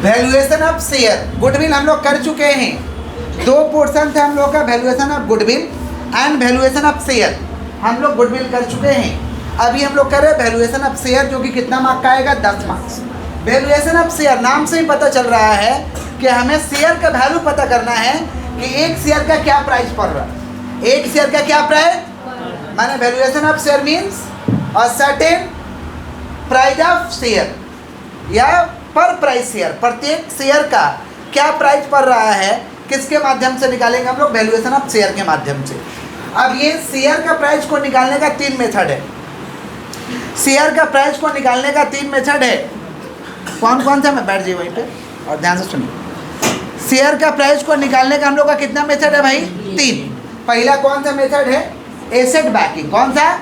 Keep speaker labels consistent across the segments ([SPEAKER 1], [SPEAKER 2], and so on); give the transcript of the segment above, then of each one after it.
[SPEAKER 1] Valuation of share, goodwill हम लोग कर चुके हैं। दो पोर्शन थे हम लोग का, valuation of goodwill and valuation of share. हम लोग गुडविल कर चुके हैं। अभी हम लोग कर रहे हैं वैल्यूएशन ऑफ शेयर, जो कि कितना मार्क का आएगा, 10 मार्क्स। वैल्यूएशन ऑफ शेयर नाम से ही पता चल रहा है कि हमें शेयर का वैल्यू पता करना है कि एक शेयर का क्या प्राइस पड़ रहा है। एक शेयर का क्या प्राइस, माने valuation of share means a certain price of share या पर प्राइस शेयर, प्रत्येक शेयर का क्या प्राइस पड़ रहा है, किसके माध्यम से निकालेंगे हम लोग, वैल्यूएशन ऑफ शेयर के माध्यम से। अब ये शेयर का प्राइस को निकालने का 3 मेथड है। शेयर का प्राइस को निकालने का 3 मेथड है। कौन कौन सा, मैं बैठ जाइए वहीं पे और ध्यान से सुनिए। शेयर का प्राइस को निकालने का हम लोग का कितना मेथड है भाई, 3। पहला कौन सा मेथड है, एसेट बैकिंग। कौन सा,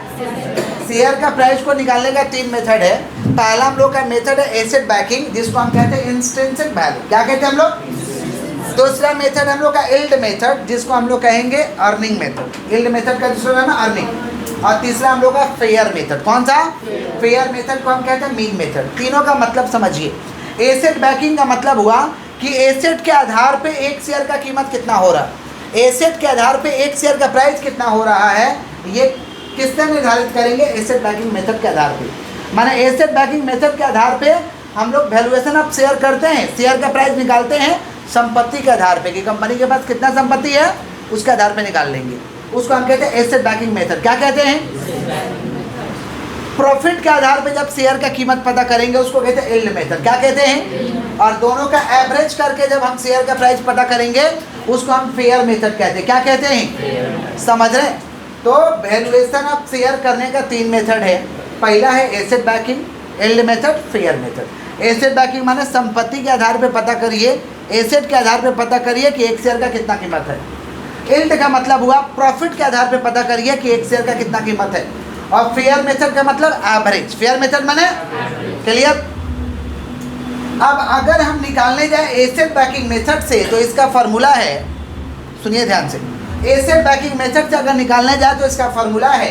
[SPEAKER 1] शेयर का प्राइस को निकालने का 3 मेथड है। पहला हम लोग का मेथड है एसेट बैकिंग, जिसको हम कहते हैं इंस्ट्रिंसिक वैल्यू। क्या कहते हैं हम लोग। दूसरा मेथड हम लोग का यील्ड मेथड, जिसको हम लोग कहेंगे अर्निंग मेथड। यील्ड मेथड का दूसरा नाम है अर्निंग। और तीसरा हम लोग का फेयर मेथड। कौन सा, फेयर मेथड को हम कहते हैं मीन मेथड। तीनों का मतलब समझिए। एसेट बैकिंग का मतलब हुआ कि एसेट के आधार पे एक शेयर का कीमत कितना हो रहा है, एसेट के आधार पे एक शेयर का प्राइस कितना हो रहा है, ये किससे निर्धारित करेंगे, एसेट बैकिंग मेथड के आधार पे। माने एसेट बैकिंग मेथड के आधार पे हम लोग वैल्यूएशन ऑफ शेयर करते हैं, शेयर का प्राइस निकालते हैं संपत्ति के आधार पे कि कंपनी के पास कितना संपत्ति है, उसके आधार पे निकाल लेंगे। उसको हम कहते हैं एसेट बैकिंग मेथड। क्या कहते हैं, प्रॉफिट के आधार पे जब शेयर का कीमत पता करेंगे उसको कहते हैं यील्ड मेथड। क्या कहते हैं, और दोनों का एवरेज करके जब हम शेयर का प्राइस पता करेंगे उसको हम फेयर मेथड कहते हैं। क्या कहते हैं, समझ रहे हैं। तो वैल्यूएशन ऑफ शेयर करने का 3 मेथड है। पहला है asset banking, yield method, fair method. Asset banking माने संपत्ति के आधार पे पता करिए, एसेट के आधार पे पता करिए कि एक शेयर का कितना कीमत है। यील्ड का मतलब हुआ प्रॉफिट के आधार पे पता करिए कि एक शेयर का कितना कीमत है। और फेयर मेथड का मतलब एवरेज। फेयर मेथड माने क्लियर। अब अगर हम निकालने जाए एसेट बैकिंग मेथड से तो इसका फार्मूला है, सुनिए ध्यान से। एसेट बैकिंग मेथड से अगर निकालने जाए तो इसका फार्मूला है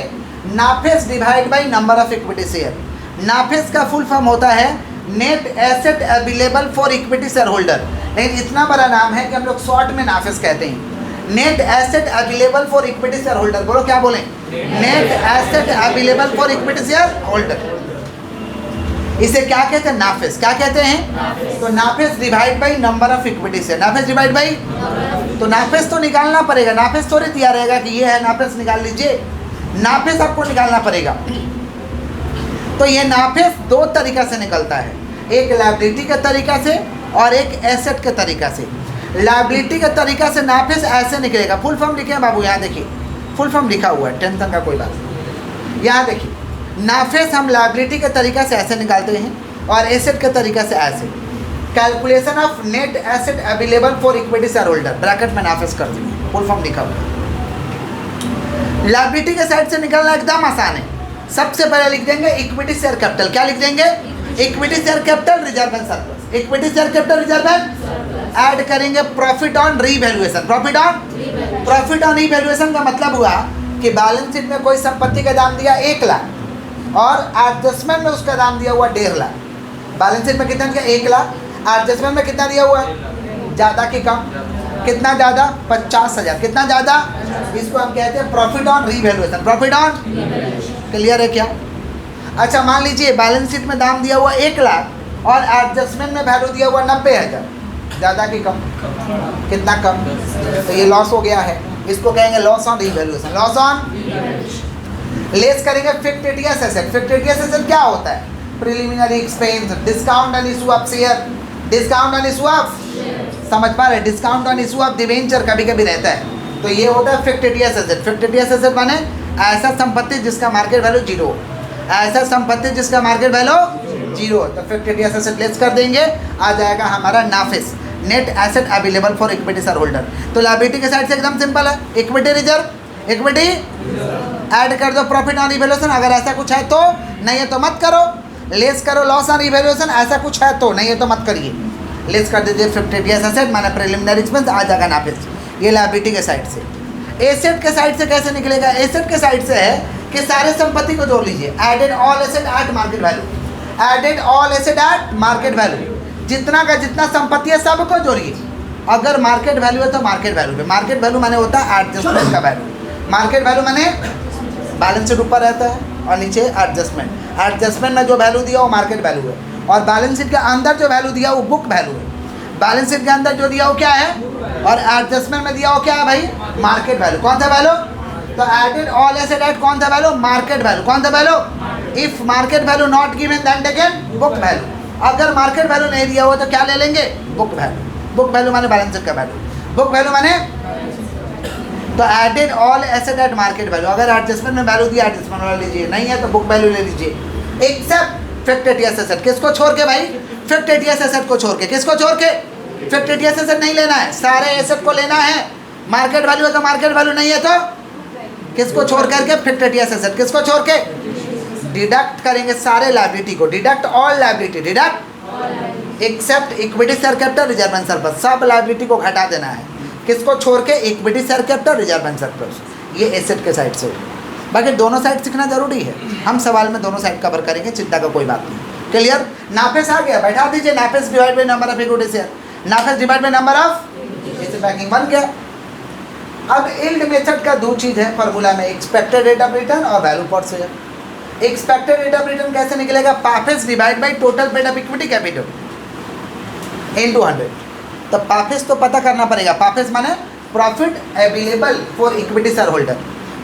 [SPEAKER 1] NAFES divide by number of equity share. NAFES का फुल फॉर्म होता है net asset available for equity share holder, लेकिन इतना बड़ा नाम है कि हम लोग शॉर्ट में नाफेस कहते हैं। Net asset available for equity share holder, बोलो क्या बोलें, net asset available for equity share holder. इसे क्या कहते हैं, नाफेस। क्या कहते हैं, तो NAFES divide by number of equity share. NAFES divide by, तो नाफेस तो निकालना पड़ेगा, नाफेस थोड़ी दिया रहेगा कि ये है नाफेस निकाल लीजिए, नाफेस आपको निकालना पड़ेगा। तो ये नाफेस 2 तरीका से निकलता है, एक लायबिलिटी के तरीका से और एक एसेट के तरीका से। लायबिलिटी के तरीका से नाफेस ऐसे निकलेगा, फुल फॉर्म लिखे हैं बाबू, यहाँ देखिए फुल फॉर्म लिखा हुआ है, टेंशन का कोई बात नहीं। यहाँ देखिए नाफेस हम लायबिलिटी के तरीका से ऐसे निकालते हैं और एसेट के तरीका से ऐसे। Calculation of net asset available for equity share holder, bracket में नाफेस कर देंगे, फुल फॉर्म लिखा हुआ है। लायबिलिटी के साइड से निकलना एकदम आसान है। सबसे पहले लिख देंगे इक्विटी शेयर कैपिटल। क्या लिख देंगे, equity share capital reserve and surplus. Equity share capital reserve and add करेंगे profit on revaluation. Profit on revaluation का मतलब हुआ कि बैलेंस शीट में कोई संपत्ति का दाम दिया 1 लाख और एडजस्टमेंट में उसका दाम दिया हुआ 1.5 लाख। बैलेंस शीट में कितना दिया, 1 लाख, एडजस्टमेंट में कितना दिया हुआ है, ज़्यादा कि कम, कितना ज़्यादा, 50,000, कितना ज़्यादा, इसको हम कहते हैं profit on revaluation. Profit on, clear है क्या। अच्छा मान लीजिए बैलेंस शीट में दाम दिया हुआ 1 लाख और एडजस्टमेंट में वैल्यू दिया हुआ 90,000, ज़्यादा कि कम, कितना कम, तो ये लॉस हो गया है, इसको कहेंगे loss on revaluation. Loss on less करेंगे फिक्टिटियस एसेट। फिक्टिटियस एसेट क्या होता है, preliminary expense, discount on issue of share, discount on issue of, समझ पा रहे, discount on issue of debenture कभी कभी रहता है, तो ये होता है फिक्टिटियस एसेट। फिक्टिटियस एसेट माने ऐसा संपत्ति जिसका मार्केट वैल्यू 0, ऐसा संपत्ति जिसका मार्केट वैल्यू 0, तो फिक्टिटियस एसेट लेस कर देंगे, आ जाएगा हमारा NAFES, net asset available for equity share holder. तो लायबिलिटी के साइड से एकदम सिंपल है, इक्विटी रिजर्व, इक्विटी ऐड कर दो प्रॉफिट ऑन रिवैल्यूएशन, अगर ऐसा कुछ है तो, नहीं है तो मत करो, लेस करो लॉस ऑन रिवैल्यूएशन, ऐसा कुछ है तो, नहीं है तो मत करिए, लेस कर दीजिए फिक्टिटियस एसेट माने प्रिलिमिनरी एक्सपेंस, आ जाएगा नाफिस। ये लायबिलिटी के साइड से। एसेट के साइड से कैसे निकलेगा, एसेट के साइड से है कि सारे संपत्ति को जोड़ लीजिए, added all asset at market value, added all asset at market value, जितना का जितना संपत्ति है सबको जोड़िए। अगर मार्केट वैल्यू है तो मार्केट वैल्यू पे, मार्केट वैल्यू माने होता है एडजस्टमेंट का वैल्यू। मार्केट वैल्यू माने बैलेंस शीट ऊपर रहता है और नीचे एडजस्टमेंट। एडजस्टमेंट में जो वैल्यू दिया वो मार्केट वैल्यू है, और बैलेंस शीट के अंदर जो वैल्यू दिया वो बुक वैल्यू है। बैलेंस शीट के अंदर जो दिया वो क्या है, और एडजस्टमेंट में दिया वो क्या है भाई, मार्केट वैल्यू। कौन सा वैल्यू, तो एडेड ऑल एसेट एट कौन सा वैल्यू, मार्केट वैल्यू। कौन सा value, if market value not given then taken book value. अगर मार्केट वैल्यू नहीं दिया हुआ तो क्या ले लेंगे, बुक वैल्यू। बुक वैल्यू माने बैलेंस शीट का वैल्यू, बुक वैल्यू माने तो added all asset at market value. अगर एडजस्टमेंट में वैल्यू दिया एडजस्टमेंट वाला लीजिए, नहीं है तो बुक वैल्यू ले लीजिए। एक्सेप्ट फिक्सेड एसेट, किसको छोड़ के भाई, फिक्सेड एसेट को छोड़ के। किसको छोड़ के, फिक्सेड एसेट नहीं लेना है, सारे एसेट को लेना है। मार्केट वैल्यू है तो मार्केट वैल्यू, नहीं है तो किसको छोड़ करके, फिक्सेड एसेट। किसको छोड़ के, डिडक्ट करेंगे सारे लायबिलिटी को, deduct all liability, deduct except equity share capital reserve and surplus. सब लायबिलिटी को घटा देना है। किसको छोड़ के, equity share capital reserve and surplus, ये एसेट के साइड से। बाकी दोनों साइड सीखना जरूरी है, हम सवाल में दोनों साइड कवर करेंगे, चिंता का कोई बात नहीं। क्लियर। नाफेस आ गया, बैठा दीजिए। NAFES divide by number of equity share, NAFES divide by number of banking बन गया। अब यील्ड मेथड का दो चीज़ है फॉर्मूला में, एक्सपेक्टेड रेट ऑफ रिटर्न और value per share. Expected rate of return कैसे निकलेगा, PAFES divide by total paid up equity capital into 100। तो पाफेस तो पता करना पड़ेगा। पाफेस माने profit available for equity share holder,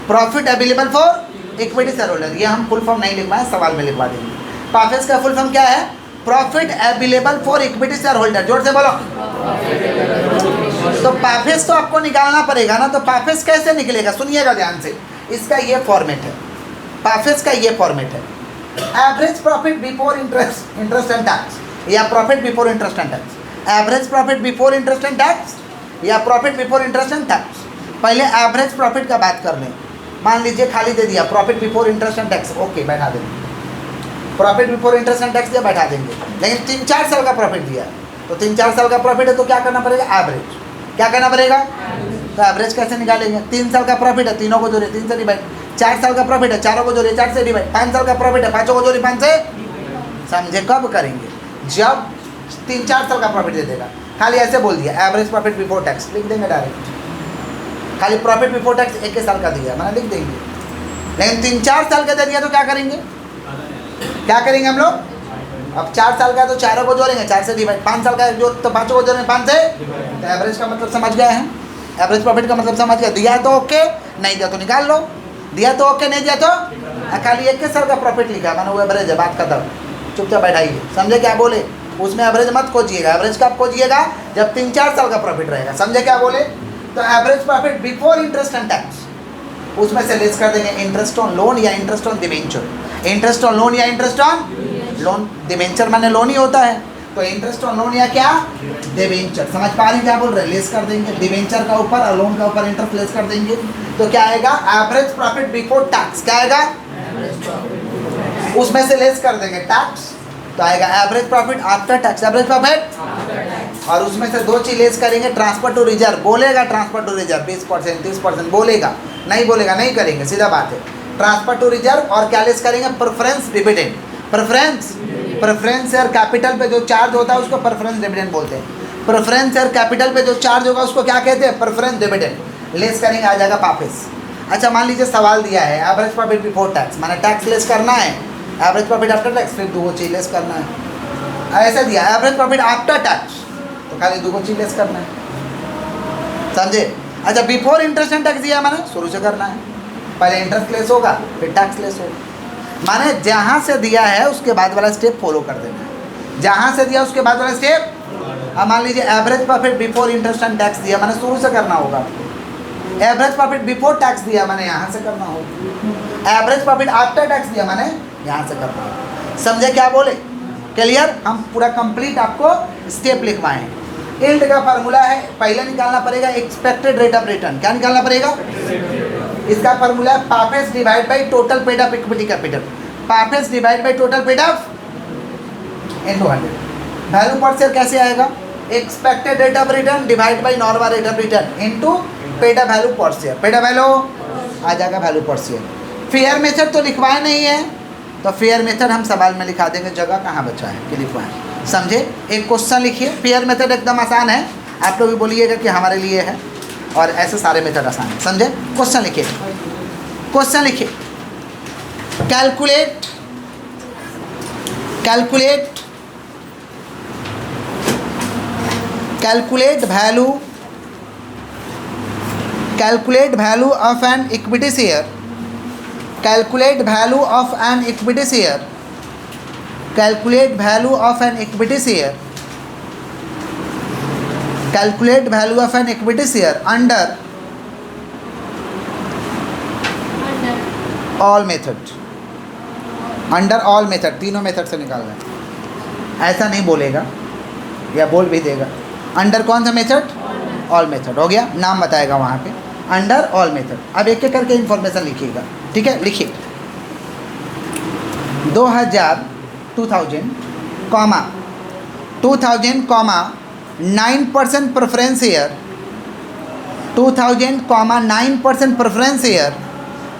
[SPEAKER 1] profit available for equity share holder. ये हम फुल फॉर्म नहीं लिखवाए, सवाल में लिखवा देंगे। पाफेस का फुल फॉर्म क्या है, profit available for equity share holder. जोर से बोलो। तो पाफेस तो आपको निकालना पड़ेगा ना, तो पाफेस कैसे निकलेगा, सुनिएगा ध्यान से। इसका ये फॉर्मेट है, पाफेस का ये फॉर्मेट है, average profit before interest and tax या profit before interest and tax. Average profit before interest and tax या profit before interest and tax. पहले एवरेज प्रॉफिट का बात कर लें। मान लीजिए खाली दे दिया profit before interest and tax, okay बैठा देंगे। Profit before interest and tax दिया, बैठा देंगे। लेकिन 3-4 साल का प्रॉफिट दिया, तो 3-4 साल का प्रॉफिट है तो क्या करना पड़ेगा, एवरेज। क्या करना पड़ेगा, तो एवरेज कैसे निकालेंगे। 3 साल का प्रॉफिट है, तीनों को जोड़े 3 से डिवाइड। 4 साल का प्रॉफिट है, चारों को जोड़े 4 से डिवाइड। 5 साल का प्रॉफिट है, 5 को जोड़े 5 से। समझे, कब करेंगे, जब 3-4 साल का प्रॉफिट दे देगा। खाली ऐसे बोल दिया एवरेज प्रॉफिट बिफोर टैक्स, लिख देंगे डायरेक्ट। खाली प्रॉफिट बिफोर टैक्स 1 साल का दिया मैंने, लिख देंगे। लेकिन 3-4 साल का दे दिया तो क्या करेंगे, क्या करेंगे हम लोग। अब 4 साल का तो चारों को जोड़ेंगे 4 से डिवाइड। 5 साल का जो तो 5 को जोड़ेंगे 5 से। तो एवरेज का मतलब समझ गए हैं, एवरेज प्रॉफिट का मतलब समझ गया। दिया तो ओके, नहीं दिया तो निकाल लो। दिया तो ओके, नहीं दिया तो खाली 1 साल का प्रॉफिट लिखा मैंने, वो एवरेज है, बात खत्म। चुपचाप बैठाइए, समझे क्या बोले। उसमें एवरेज मत खोजिएगा, एवरेज कब खोजिएगा, जब 3-4 साल का प्रॉफिट रहेगा। समझे क्या बोले। तो average profit before interest and tax, उसमें से लेस कर देंगे इंटरेस्ट ऑन लोन या interest on debenture. Interest on loan या इंटरेस्ट ऑन लोन, डिबेंचर माने लोन ही होता है, तो इंटरेस्ट ऑन लोन या क्या, डिबेंचर। समझ पा रहे क्या बोल रहे हैं, लेस कर देंगे डिबेंचर का ऊपर और लोन का ऊपर इंटरेस्ट लेस कर देंगे। तो क्या आएगा, एवरेज प्रॉफिट बिफोर टैक्स। क्या आएगा, उसमें से लेस कर देंगे टैक्स, तो आएगा average profit after tax, average profit. और उसमें से 2 चीज लेस करेंगे, ट्रांसफर टू रिजर्व। बोलेगा ट्रांसफर टू रिजर्व 20%, 30% बोलेगा, नहीं बोलेगा नहीं करेंगे, सीधा बात है। ट्रांसफर टू रिजर्व और क्या लेस करेंगे, preference dividend. Preference share capital पे जो चार्ज होता है उसको प्रेफरेंस डिविडेंड बोलते हैं। प्रेफरेंस शेयर कैपिटल पे जो चार्ज होगा उसको क्या कहते हैं, प्रेफरेंस डिविडेंड। लेस करेंगे, आ जाएगा पाफेस। अच्छा मान लीजिए सवाल दिया है एवरेज प्रॉफिट बिफोर टैक्स, माने टैक्स लेस करना है, एवरेज प्रॉफिट आफ्टर टैक्स, फिर 2 चीज लेस करना है। ऐसा दिया एवरेज प्रॉफिट आफ्टर टैक्स, तो खाली 2 चीज लेस करना है, समझे। अच्छा बिफोर इंटरेस्ट एंड टैक्स दिया माने शुरू से करना है, पहले इंटरेस्ट लेस होगा फिर टैक्स लेस होगा। माने जहाँ से दिया है उसके बाद वाला स्टेप फॉलो कर देना है, जहाँ से दिया उसके बाद वाला स्टेप। अब मान लीजिए average profit before interest and tax दिया माने शुरू से करना होगा। एवरेज प्रॉफिट बिफोर टैक्स दिया माने यहाँ से करना होगा। एवरेज प्रॉफिट आफ्टर टैक्स दिया माने यहाँ से करना होगा। समझे क्या बोले, क्लियर। हम पूरा कंप्लीट आपको स्टेप लिखवाएं। यील्ड का फार्मूला है, पहले निकालना पड़ेगा एक्सपेक्टेड रेट ऑफ रिटर्न। क्या निकालना पड़ेगा, इसका फार्मूला है PAFES divide by total paid up equity capital. PAFES divide by total paid up into 100। Value per share कैसे आएगा, expected rate of return divide by normal rate of return into paid up value per share. Paid up value आ जाएगा value per share. Fair method तो लिखवाए नहीं है, तो fair method हम सवाल में लिखा देंगे, जगह कहाँ बचा है कि लिखवाएं। समझे? एक क्वेश्चन लिखिए, पेयर मेथड एकदम आसान है, आप लोग भी बोलिएगा कि हमारे लिए है, और ऐसे सारे मेथड आसान है, समझे? क्वेश्चन लिखिए, क्वेश्चन लिखिए, calculate calculate calculate value of an equity share, calculate value of an equity share, calculate value of an equity share, calculate value of an equity share under all method, under all method, तीनों method से निकाल रहे हैं, ऐसा नहीं बोलेगा या बोल भी देगा। अंडर कौन सा मेथड? ऑल मेथड, हो गया, नाम बताएगा वहाँ पे, अंडर ऑल मेथड। अब एक एक करके इंफॉर्मेशन लिखिएगा, ठीक है? लिखिए 2000 comma 9% preference share, 2000 comma 9% preference share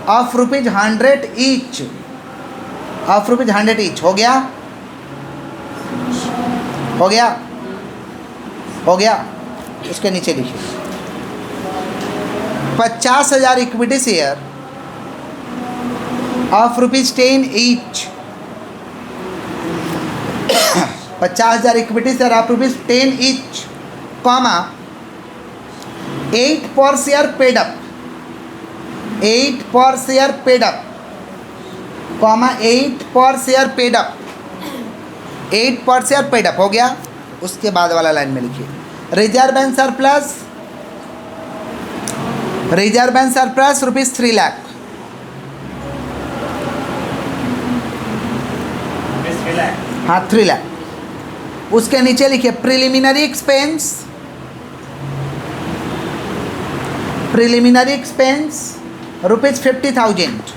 [SPEAKER 1] of ₹100 each, of ₹100 each, हो गया, हो गया, हो गया। उसके नीचे लिखिए 50,000 equity share of ₹10 each, 50,000 equity share of ₹10 each, comma 8 पर शेयर पेड अप, 8 पर शेयर पेड अप, कॉमा 8 पर शेयर पेड अप, 8 पर शेयर पेड अप, हो गया। उसके बाद वाला लाइन में लिखिए reserve and surplus, reserve and surplus ₹3 lakh, हाँ 3 लाख। उसके नीचे लिखिए प्रिलिमिनरी एक्सपेंस, प्रिलिमिनरी एक्सपेंस ₹50,000,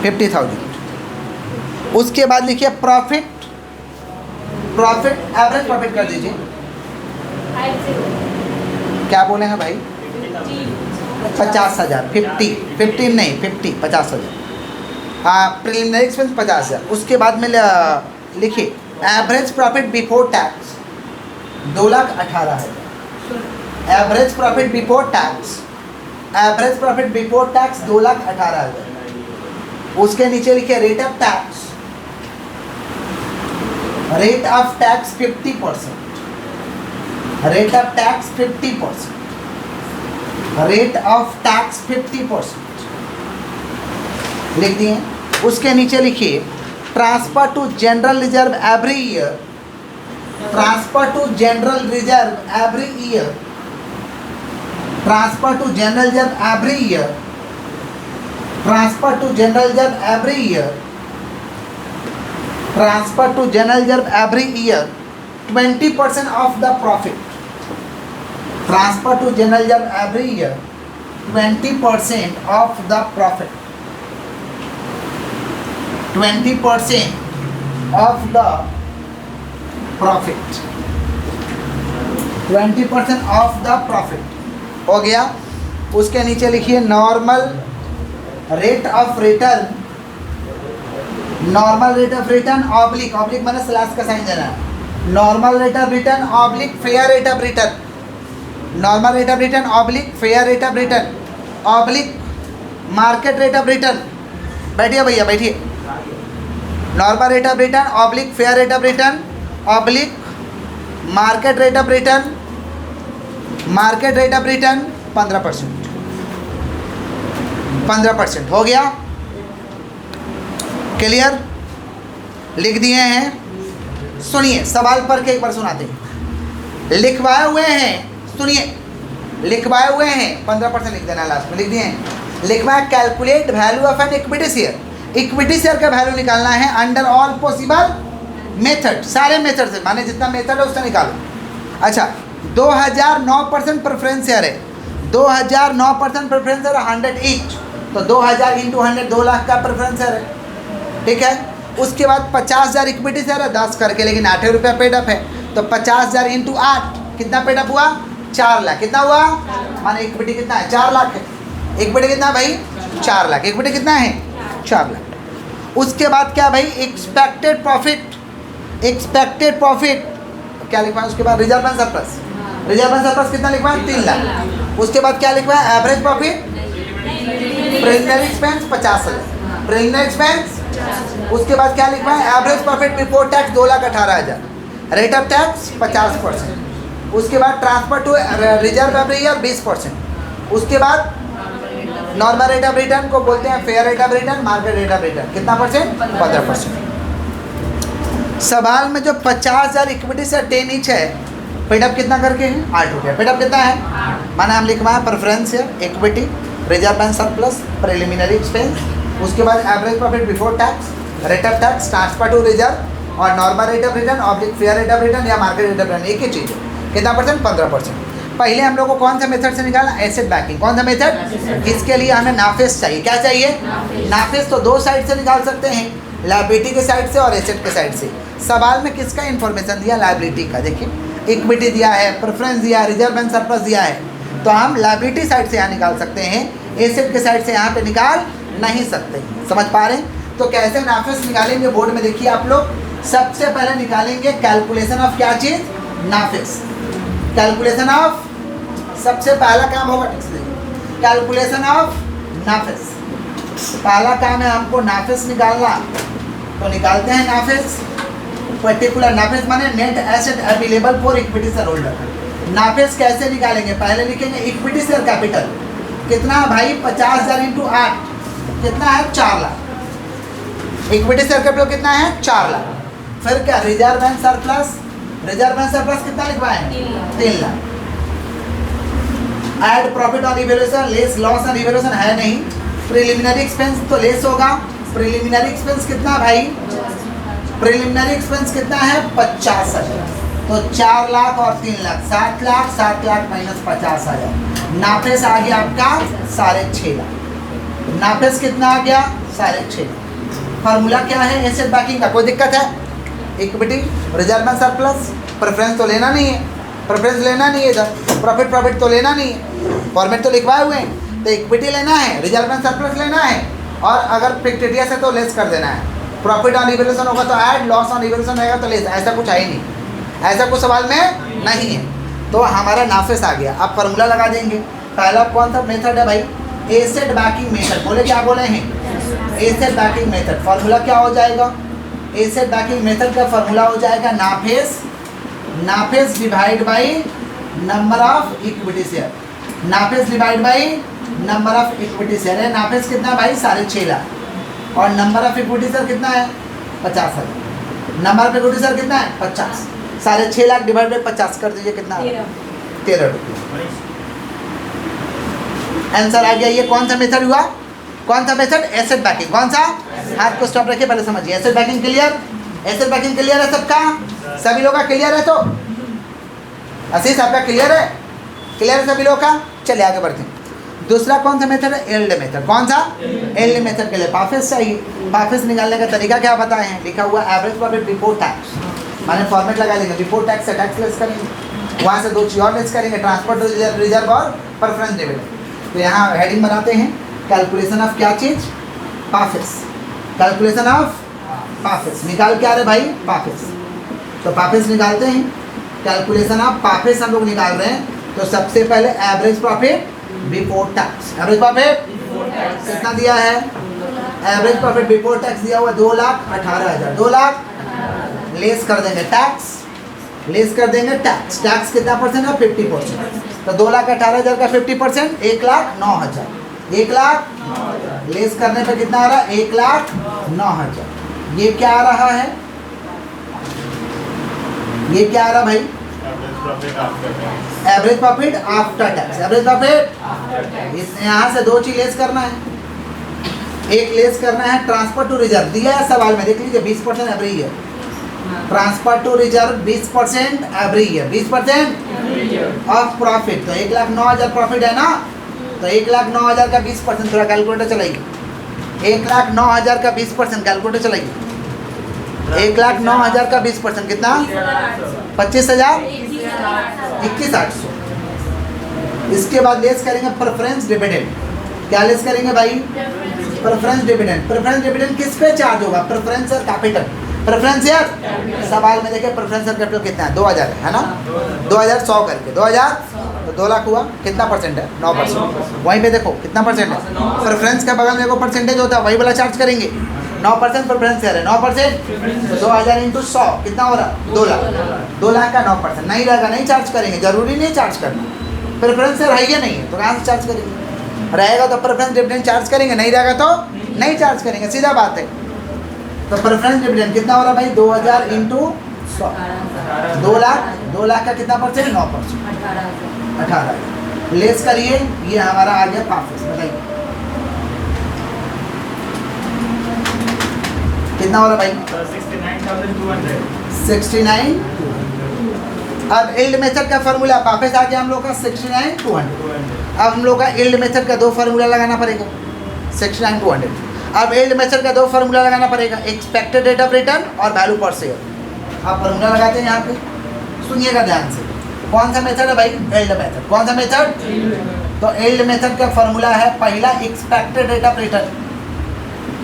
[SPEAKER 1] 50,000। उसके बाद लिखिए प्रॉफिट, प्रॉफिट एवरेज प्रॉफिट कर दीजिए, क्या बोले हैं भाई? 50,000, 50 नहीं 50, 50,000, हाँ प्रिलिमिनरी एक्सपेंस 50,000। उसके बाद में लिखिए average profit before tax 2,18,000, average profit before tax, average profit before tax 2,18,000। उसके नीचे लिखिए rate of tax, rate of tax 50%, rate of tax 50%, rate of tax 50% लिख दिए। उसके नीचे लिखिए transfer to general reserve every year, transfer to general reserve every year, transfer to general reserve every year, transfer to general reserve every year, transfer to general reserve every year 20% of the profit, transfer to general reserve every year 20% of the profit, 20% of the profit, 20% of the profit, हो गया। उसके नीचे लिखिए normal rate of return, normal rate of return oblique, oblique मैंने slash का sign देना है, normal rate of return oblique fair rate of return, normal rate of return oblique fair rate of return oblique market rate of return, बैठिए भैया बैठिए, normal rate of return oblique fair rate of return oblique market rate of return, market rate of return 15%, 15% हो गया, clear? लिख दिए हैं। सुनिए सवाल पढ़ के एक बार सुनाते हैं, लिखवाए हुए हैं, सुनिए लिखवाए हुए हैं 15% लिख देना लास्ट में, लिख दिए हैं। लिखवाए calculate value of an equity share, equity share का वैल्यू निकालना है अंडर ऑल पॉसिबल मेथड, सारे मेथड से, माने जितना मेथड है उससे निकालो। अच्छा 2009% प्रेफरेंस शेयर है, 2009% प्रेफरेंस शेयर 100 ईच, तो 2000 इंटू 100 2 लाख का प्रेफरेंस शेयर है, ठीक है। उसके बाद 50,000 इक्विटी शेयर है 10 करके, लेकिन 8 रुपया पेडअप है, तो 50,000 इंटू 8 कितना पेडअप हुआ? 4 लाख। कितना हुआ? माने इक्विटी कितना है? 4 लाख है। इक्विटी कितना भाई? 4 लाख। इक्विटी कितना है? 4 लाख। उसके बाद क्या भाई, एक्सपेक्टेड प्रॉफिट, एक्सपेक्टेड प्रॉफिट क्या लिखवा है, उसके बाद reserve and surplus, reserve and surplus कितना लिखवा है 3 लाख। उसके बाद क्या लिखवा है, average profit, preliminary expense 50,000, preliminary expense. उसके बाद क्या लिखवा है, average profit before tax 2,18,000, rate of tax 50%। उसके बाद transfer to reserve every year 20%। उसके बाद नॉर्मल रेट ऑफ रिटर्न को बोलते हैं fair rate of return, market rate of return कितना परसेंट, 15%। सवाल में जो 50,000 इक्विटी से 10 ईच है, पेडअप कितना करके है 8 रुपया, पेडअप कितना है, माना हम लिखवा है प्रेफरेंस है, equity, reserve and surplus, preliminary expense, उसके बाद average profit before tax, rate of tax, transfer to reserve और normal rate of return oblique fair rate of return या मार्केट रेट ऑफ रिटर्न, एक ही चीज़ है, कितना परसेंट, 15%। पहले हम लोग को कौन सा मेथड से निकालना, एसेट बैकिंग। कौन सा मेथड, इसके लिए हमें नाफिस चाहिए, क्या चाहिए, नाफिस। तो 2 साइड से निकाल सकते हैं, लायबिलिटी के साइड से और एसेट के साइड से। सवाल में किसका इन्फॉर्मेशन दिया, लायबिलिटी का, देखिए इक्विटी दिया है, प्रेफरेंस दिया है, रिजर्व एंड सरप्लस दिया है, तो हम लायबिलिटी साइड से यहाँ निकाल सकते हैं, एसेट के साइड से यहाँ पे निकाल नहीं सकते। समझ पा रहे हैं। तो कैसे नाफिस निकालेंगे, बोर्ड में देखिए आप लोग। सबसे पहले निकालेंगे कैलकुलेशन ऑफ क्या चीज़, नाफिस। कैलकुलेशन ऑफ, सबसे पहला काम होगा कैलकुलेशन ऑफ नाफिस। पहला काम है हमको नाफिस निकालना, तो निकालते हैं नाफिस। पर्टिकुलर नाफिस माने net asset available for equity share holder. NAFES कैसे निकालेंगे, पहले लिखेंगे इक्विटी शेयर कैपिटल कितना है भाई, 50,000 इंटू 8 कितना है, 4 लाख। इक्विटी शेयर कैपिटल कितना है, 4 लाख। फिर क्या, reserve and surplus, reserve and surplus कितना लिखवाएं, 3 lakh. Add profit on evaluation less loss on evaluation है नहीं, प्रिलिमिनरी एक्सपेंस तो लेस होगा। प्रिलिमिनरी एक्सपेंस कितना भाई, प्रिलिमिनरी एक्सपेंस कितना है 50,000, तो 4 लाख और 3 लाख 7 लाख, 7 लाख माइनस 50,000। नाफिस आ गया आपका 6.5 लाख। नाफिस कितना आ गया 6.5 लाख। फार्मूला क्या है एसेट बैकिंग का, कोई दिक्कत है, equity, reserve and surplus, preference तो लेना नहीं है, प्रेफरेंस लेना नहीं है, इधर प्रॉफिट तो लेना नहीं है, फॉर्मेट तो लिखवाए हुए हैं, तो इक्विटी लेना है, रिजर्व एंड सरप्लस लेना है, और अगर फिक्टिटियस है तो लेस कर देना है। प्रॉफिट ऑन इवैल्यूएशन होगा तो ऐड, लॉस ऑन इवैल्यूएशन रहेगा तो लेस, ऐसा कुछ है ही नहीं, ऐसा कुछ सवाल में नहीं है। तो हमारा नाफिस आ गया। अब फार्मूला लगा देंगे। पहला कौन सा मेथड है भाई, एसेट बैकिंग मेथड। बोले क्या बोले हैं, एसेट बैकिंग मेथड। फार्मूला क्या हो जाएगा, एसेट बैकिंग मेथड का फार्मूला हो जाएगा NAFES, NAFES divide by number of equity share, NAFES divide by number of equity share है। नाफिस कितना भाई 6.5 लाख, और नंबर ऑफ इक्विटी शेयर कितना है 50,000। नंबर ऑफ इक्विटी शेयर कितना है 50, 6.5 लाख डिवाइड बाई 50 कर दीजिए, कितना 13 रुपये। आंसर आ गया। ये कौन सा मेथड हुआ, कौन सा मेथड, एसेट बैकिंग। कौन सा, हाथ को स्टॉप रखिए, पहले समझिए। Asset banking clear, asset banking clear है सबका, सभी लोग का क्लियर है। तो आशीष आपका क्लियर है, क्लियर है सभी लोग का। चलिए आगे बढ़ते हैं। दूसरा कौन सा मेथड है, एल्ड मेथड। कौन सा, एल्ड मेथड के लिए पाफिस चाहिए। पाफिस निकालने का तरीका क्या बताए हैं, लिखा हुआ एवरेज प्रॉफिट बिफोर टैक्स, माने फॉर्मेट लगा लेंगे, बिफोर टैक्स से टैक्स लेस करेंगे, वहाँ से 2 चीज और लेस करेंगे, ट्रांसफर टू रिजर्व और प्रेफरेंस डिविडेंड। तो यहाँ हेडिंग बनाते हैं कैलकुलेशन ऑफ क्या चीज़, पाफिस। कैलकुलेशन ऑफ पाफिस निकाल के आ रहे भाई, पाफिस। तो पाफिस निकालते हैं, कैलकुलेशन ऑफ पाफिस हम लोग निकाल रहे हैं। तो सबसे पहले average profit before tax, average profit कितना दिया है, एवरेज प्रॉफिट बिफोर टैक्स दिया हुआ 2,18,000, 2 लाख लेस कर देंगे टैक्स, लेस कर देंगे टैक्स। टैक्स कितना परसेंट है 50%, तो 2,18,000 का 50% 1,09,000, 1 लाख लेस करने पे कितना आ रहा है 1,09,000। ये क्या आ रहा है, ये क्या आ रहा भाई, average profit after tax. Average profit यहाँ से 2 चीज लेस करना है, एक लेस करना है ट्रांसफर टू रिजर्व, दिया है सवाल में देख लीजिए 20% every year. Transfer to reserve 20% every year, 20% of profit. तो 1,09,000 प्रॉफिट है ना, तो 1,09,000 का 20%, थोड़ा कैलकुलेटर चलाइए, 1,09,000 का 20% कैलकुलेटर चलाइए। 1,09,000 का 20% कितना 25,000, 21,800। इसके बाद लेस करेंगे प्रेफरेंस डिविडेंड। क्या लेस करेंगे भाई, प्रेफरेंस डिविडेंड। प्रेफरेंस डिविडेंड किस पे चार्ज होगा? Preference share capital. Preference share सवाल में देखे प्रेफरेंस शेयर कैपिटल कितना है? 2000 है ना? 2000 100 करके 2000 तो 2 लाख हुआ। कितना परसेंट है? 9%। वहीं पे देखो कितना परसेंट है? प्रेफरेंस के बगल में देखो परसेंटेज होता है, वही वाला चार्ज करेंगे। 9% प्रेफरेंस शेयर है, 9% तो 2000 इंटू 100 कितना हो रहा? 2 लाख। 2 लाख का 9% नहीं रहेगा, नहीं चार्ज करेंगे, जरूरी नहीं चार्ज करना। प्रेफरेंस शेयर है या नहीं है तो कहाँ से चार्ज करेंगे? रहेगा तो प्रेफरेंस डिविडेंड चार्ज करेंगे, नहीं रहेगा तो नहीं चार्ज करेंगे, सीधा बात है। तो प्रेफरेंस डिविडेंड कितना हो रहा भाई? 2000 इंटू 100 2 लाख। 2 लाख का कितना परसेंट? 9%। 18 लेस करिए, ये हमारा आ गया पाफिस। बताइए कितना हो रहा भाई? 69। अब यील्ड मेथड का फॉर्मूला वापस आ गया हम लोग का 69,200। अब हम लोग का यील्ड मेथड का 2 फार्मूला लगाना पड़ेगा 69,200। अब यील्ड मेथड का 2 फार्मूला लगाना पड़ेगा, एक्सपेक्टेड रेट ऑफ रिटर्न और वैल्यू पर शेयर। आप फार्मूला लगाते हैं यहाँ पे, सुनिएगा ध्यान से। कौन सा मेथड है भाई? Yield method. कौन सा मेथड? तो यील्ड मेथड का फॉर्मूला है पहला expected rate of return.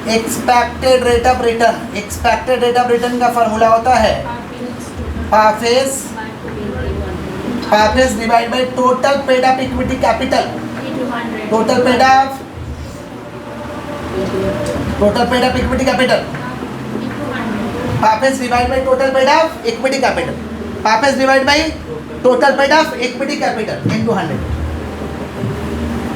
[SPEAKER 1] Expected rate of return, expected rate of return का फॉर्मूला होता है PAFES divide by total paid up equity capital. Total paid up equity capital. PAFES divide by total paid up equity capital. PAFES divide by total paid up equity capital into 100।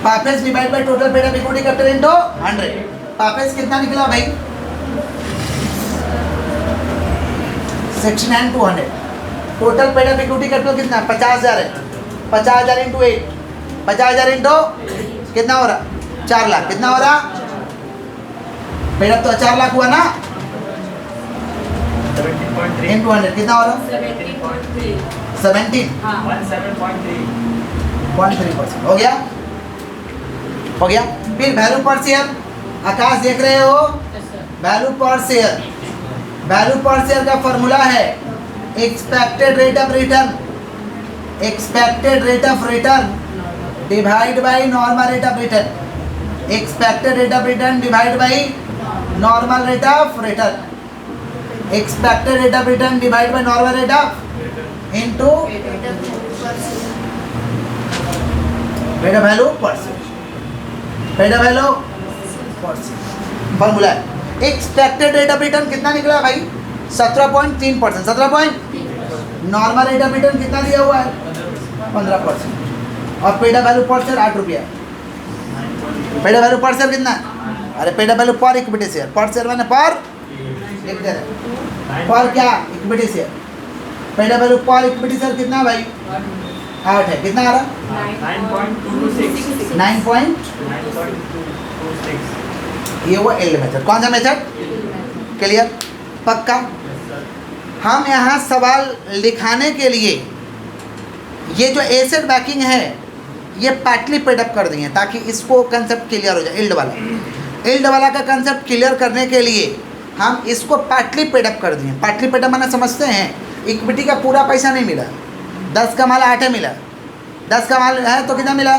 [SPEAKER 1] PAFES divide by total paid up equity capital into 100। PAFES कितना निकला भाई? 69,200। Total paid up equity capital कितना? 50,000 है। 50,000 into 8, 50,000 into कितना हो रहा? 4 लाख। कितना हो रहा? पेड अप तो 4 लाख हुआ ना, इंटू 100 कितना हो रहा? 17.3% हो गया। हो गया। फिर वैल्यू पर शेयर, आकाश देख रहे हो? Value per share, value per share का फॉर्मूला है expected rate of return. Expected rate of return divide by normal rate of return. Expected rate of return divide by normal rate of return. Expected rate of return divide by normal rate of into paid up value per share. Paid up value per share formula है। Expected rate of return कितना निकला भाई? 17.3%। 17 normal rate of return कितना दिया हुआ है? 15%। और paid up value per share 8 रुपया। Paid up value per share कितना? अरे पेड अप वैल्यू पर इक्विटी शेयर, पर शेयर मैंने पर लिख दे रहे, पर क्या? Equity share. Paid up value पर इक्विटी शेयर कितना भाई? 8 है। कितना आ रहा? 9.26। ये वो यील्ड मेथड। कौन सा मेथड? क्लियर? पक्का? हम यहाँ सवाल लिखाने के लिए ये जो एसेट बैकिंग है ये पार्टली पेड अप कर दिए ताकि इसको कंसेप्ट क्लियर हो जाए। यील्ड वाला, यील्ड वाला का कंसेप्ट क्लियर करने के लिए हम इसको पार्टली पेड अप कर दिए। पार्टली पेड अप माने समझते हैं? इक्विटी का पूरा पैसा नहीं मिला, 10 का माल 8 मिला। 10 का माल है तो कितना मिला?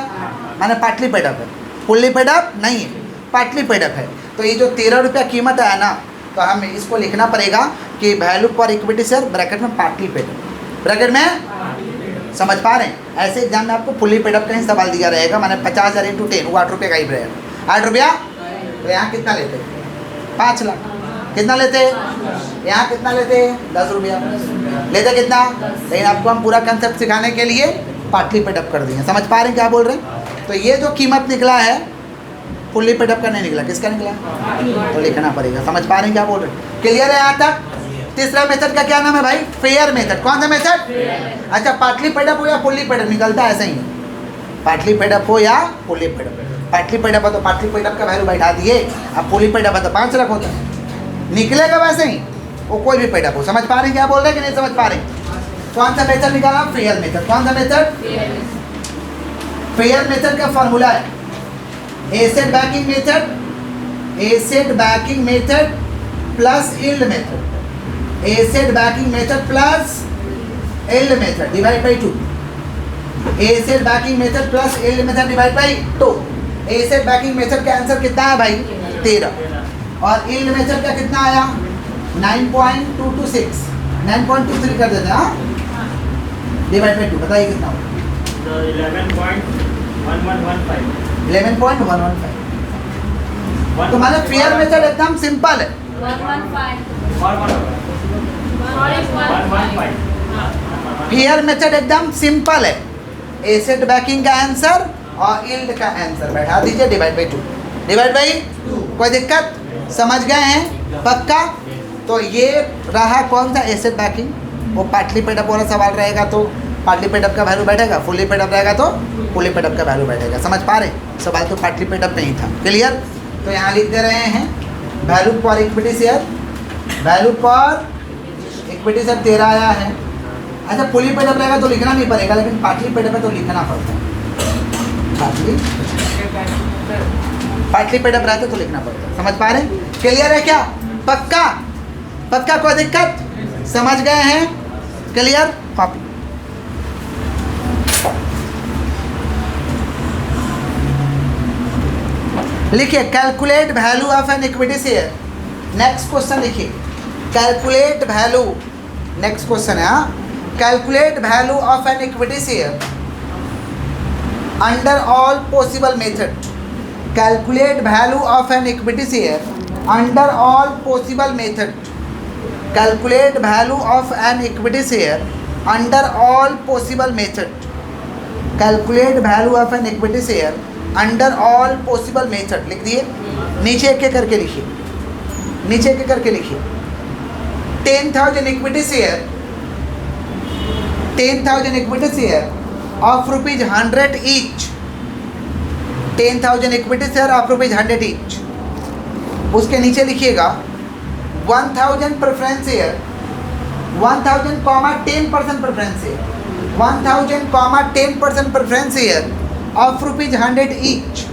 [SPEAKER 1] माने पार्टली पेड अप है, फुल्ली पेड अप नहीं है, पार्टली पेड अप है। तो ये जो 13 रुपया कीमत है ना, तो हमें इसको लिखना पड़ेगा कि वैल्यू पर इक्विटी शेयर ब्रैकेट में पार्टली पेड अप। ब्रैकेट में समझ पा रहे हैं? ऐसे एग्जाम में आपको फुल्ली पेड अप का ही सवाल दिया रहेगा। माने 50,000 इंटू 10 वो 8 रुपये का ही रहेगा। 8 रुपया तो यहाँ कितना लेते? 5 लाख। कितना लेते? यहाँ कितना लेते? 10 रुपया लेते। कितना? लेकिन आपको हम पूरा कंसेप्ट सिखाने के लिए पार्टली पेड अप कर दिए। समझ पा रहे हैं क्या बोल रहे हैं? तो ये जो कीमत निकला है फुल्ली पेड अप का नहीं निकला, किसका निकला? तो लिखना पड़ेगा। समझ पा रहे हैं क्या बोल रहे हैं? क्लियर है यहाँ तक? तीसरा मेथड का क्या नाम है भाई? Fair method. कौन सा मेथड? अच्छा, पार्टली पेड अप हो या फुल्ली पेड अप निकलता है ऐसे ही। पार्टली पेड अप हो या fully paid up. Partly paid up है तो पार्टली पेड अप का वैल्यू बैठा दिए, अब फुल्ली पेड अप है तो 5 लाख होता है, निकलेगा वैसे ही वो कोई भी पेड अप हो। समझ पा रहे हैं क्या बोल रहे हैं कि नहीं समझ पा रहे? कौन सा मेथड निकाला? Fair method. कौन सा मेथड? फेयर मेथड का फॉर्मूला है asset backing method, asset backing method plus yield method. Asset backing method plus yield method divide by 2। Asset backing method plus yield method divide by 2। Asset backing method का answer कितना है भाई? 13 और yield method का कितना आया 9.226 9.23 कर देते हैं हाँ डिवाइड बाई 2 बताइए कितना होगा 11.1115 तो मतलब फेयर मेथड एकदम सिंपल है
[SPEAKER 2] 115
[SPEAKER 1] फेयर मेथड एकदम सिंपल है एसेट बैकिंग का आंसर और यील्ड का आंसर बैठा दीजिए डिवाइड बाई 2 कोई दिक्कत समझ गए हैं पक्का तो ये रहा कौन सा एसेट बैकिंग वो पार्टली पेडअप वाला सवाल रहेगा तो पार्टली पेडअप का वैल्यू बैठेगा फुली पेडअप रहेगा तो फुली पेडअप का वैल्यू बैठेगा समझ पा रहे सवाल तो पार्टली पेडअप नहीं था क्लियर तो यहाँ लिख दे रहे हैं वैल्यू पर इक्विटी शेयर 13 आया है अच्छा फुली पेडअप रहेगा तो लिखना नहीं पड़ेगा लेकिन पार्टली पेडअप है तो लिखना पड़ता है पार्टली पेडअप रहता तो लिखना पड़ता है समझ पा रहे हैं क्लियर है क्या पक्का पक्का कोई दिक्कत समझ गए हैं क्लियर कॉपी लिखिए calculate value of an equity share next question लिखिए कैलकुलेट वैल्यू नेक्स्ट क्वेश्चन है calculate value of an equity share under all possible method calculate value of an equity share under all possible method calculate value of an equity share under all possible method calculate value of an equity share under all possible method लिख दिए नीचे एक करके लिखिए नीचे एक करके लिखिए 10,000 equity share 10,000 equity share of ₹100 each 10,000 equity share of ₹100 each उसके नीचे लिखिएगा 1,000 preference share 1,000 10% preference share 1,000 10% preference share of ₹100 each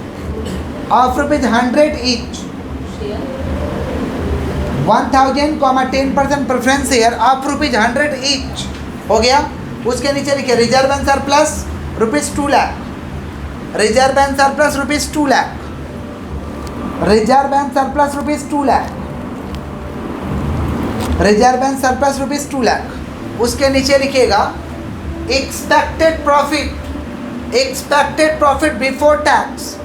[SPEAKER 1] of ₹100 each 1,000 10% preference share of ₹100 each हो गया उसके नीचे लिखिए reserve and surplus ₹2 lakh reserve and surplus ₹2 lakh reserve and surplus ₹2 lakh reserve and surplus ₹2 lakh उसके नीचे लिखिएगा expected profit before tax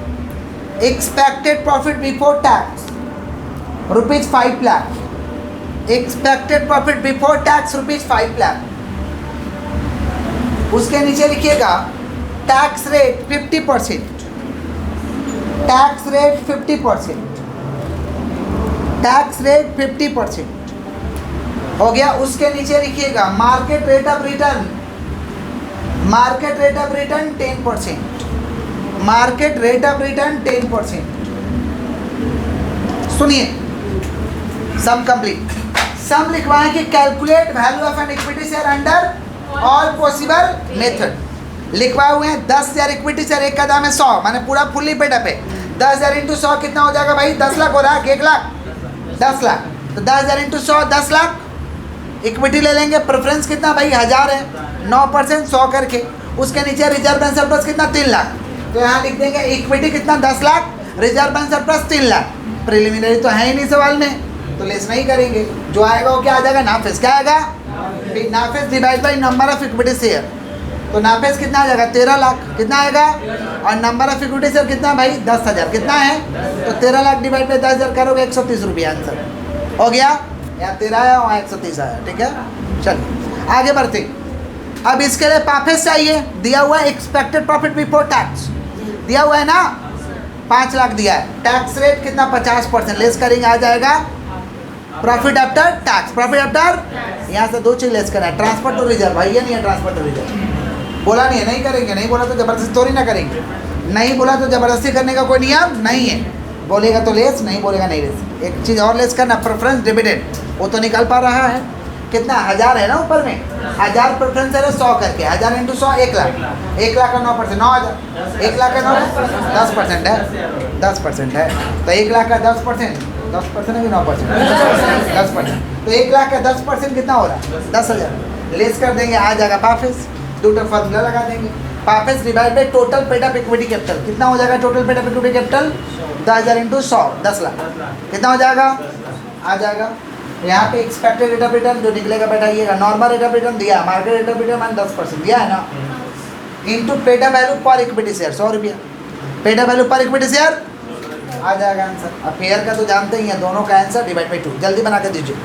[SPEAKER 1] ₹5 lakh expected profit before tax ₹5 lakh उसके नीचे लिखिएगा टैक्स रेट 50% टैक्स रेट 50% हो गया उसके नीचे लिखिएगा market rate of return 10% market rate of return 10% सुनिए सम कंप्लीट सम लिखवाएं कि calculate value of an equity share under all possible method लिखवाए हुए हैं 10,000 इक्विटी शेयर एक का दाम है 100 माने पूरा फुल्ली पेडअप है 10,000 इंटू 100 कितना हो जाएगा भाई 10 लाख हो रहा है 1 लाख 10 लाख तो 10,000 इंटू 100 10 लाख इक्विटी ले लेंगे प्रेफरेंस कितना भाई 1000 है 9% 100 करके उसके नीचे रिजर्व एंड सरप्लस कितना 3 लाख तो यहाँ लिख देंगे इक्विटी कितना 10 lakh reserve and surplus 3 lakh preliminary तो है ही नहीं सवाल में तो लेस नहीं करेंगे जो आएगा वो क्या आ जाएगा नाफिस क्या आएगा NAFES divide by number of equity share तो नाफिस कितना आ जाएगा 13 लाख कितना आएगा और नंबर ऑफ इक्विटी शेयर कितना भाई 10,000 कितना है तो 13 लाख डिवाइड बाई 10,000 करोगे 130 रुपया आंसर हो गया यहाँ 13 आया वहाँ 130 आया ठीक है चलिए आगे बढ़ते अब इसके लिए पाफिस चाहिए दिया हुआ है एक्सपेक्टेड प्रॉफिट बिफोर टैक्स दिया हुआ है ना 5 लाख दिया है टैक्स रेट कितना 50% लेस करेंगे आ जाएगा profit after tax profit after यहाँ से 2 चीज लेस करना है ट्रांसफर टू रिजर्व भाई ये नहीं है ट्रांसफर टू रिजर्व बोला नहीं है नहीं करेंगे नहीं बोला तो जबरदस्ती थोड़ी ना करेंगे नहीं बोला तो जबरदस्ती करने का कोई नियम नहीं है बोलेगा तो लेस नहीं बोलेगा नहीं लेस एक चीज़ और लेस करना प्रेफरेंस डिविडेंड वो तो निकल पा रहा है कितना 1000 है ना ऊपर में 1000 प्रेफरेंस है 100 करके 1000 इंटू 100 1 लाख 1 लाख का 9% 9,000 1 लाख का 10% है 10% है तो 1 लाख का 10% है कि 9% 10% तो 1 लाख का 10% कितना हो रहा है 10,000 लेस कर देंगे आ जाएगा वापस 2 फॉर्मूला लगा देंगे PAFES divide by total paid up equity capital, कितना हो जाएगा total paid up equity capital? 10,000 into 100, 10 lakh, कितना हो जाएगा? आ जाएगा। यहाँ पे एक्सपेक्टेड रेट ऑफ रिटर्न जो निकलेगा बैठाइएगा, नॉर्मल रेट ऑफ रिटर्न दिया, मार्केट रेट ऑफ रिटर्न 10% दिया है ना, इंटू पेड अप वैल्यू पर इक्विटी शेयर 100 रुपया, पेड अप वैल्यू पर इक्विटी शेयर आ जाएगा आंसर। अब फेयर का तो जानते ही हैं, दोनों का आंसर डिवाइड बाई 2, जल्दी बना के दीजिए,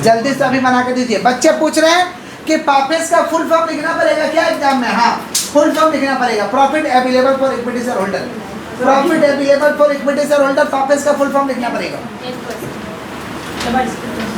[SPEAKER 1] जल्दी से अभी बना के दीजिए। बच्चे पूछ रहे हैं कि पाफेस का फुल फॉर्म लिखना पड़ेगा क्या एग्जाम में? हाँ, फुल फॉर्म लिखना पड़ेगा, profit available for equity share holder, profit available for equity share holder, PAFES का फुल फॉर्म लिखना पड़ेगा।